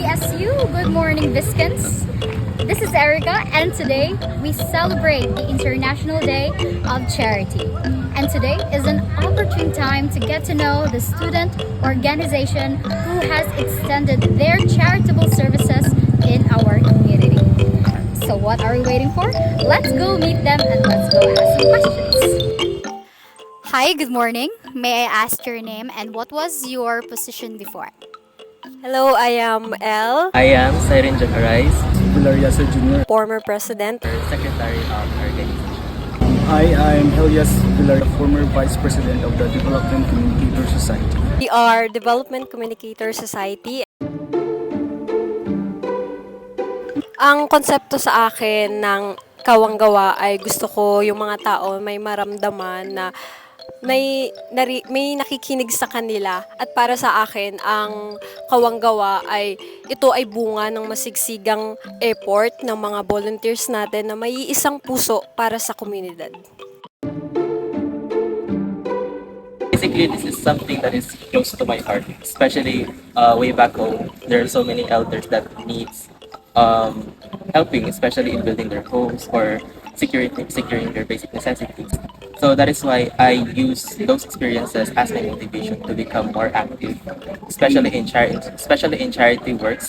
DBSU. Good morning, Viscans. This is Erica, and today we celebrate the International Day of Charity. And today is an opportune time to get to know the student organization who has extended their charitable services in our community. So what are we waiting for? Let's go meet them and let's go ask some questions. Hi, good morning. May I ask your name and what was your position before? Hello, I am Elle, I am Siren Jacarais, Vilarias Jr. former president. Secretary of Organization. Hi, I'm Elias Villar, former Vice President of the Development Communicator Society. We are Development Communicator Society. Ang konsepto sa akin ng kawanggawa ay gusto ko yung mga tao may maramdaman na may nakikinig sa kanila, at para sa akin ang kawanggawa ay ito ay bunga ng masigsigang effort ng mga volunteers natin na may isang puso para sa komunidad. Basically, this is something that is close to my heart, especially way back home. There are so many elders that needs helping, especially in building their homes or securing their basic necessities. So that is why I use those experiences as my motivation to become more active, especially in charity works.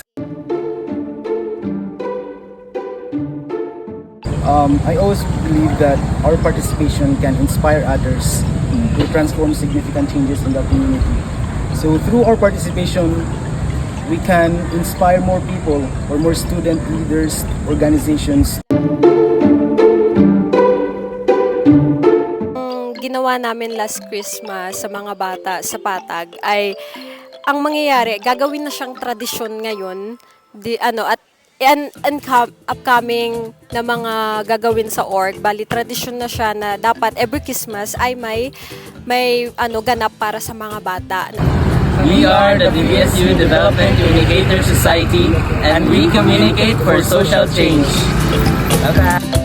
I always believe that our participation can inspire others to transform significant changes in the community. So through our participation, we can inspire more people or more student leaders, organizations. Ginawa namin last Christmas sa mga bata sa Patag ay ang mangyayari, gagawin na siyang tradisyon ngayon at upcoming na mga gagawin sa org. Bali tradisyon na siya na dapat every Christmas ay may ganap para sa mga bata. We are the DBSU Development Communicator Society, and we communicate for social change. Bye-bye.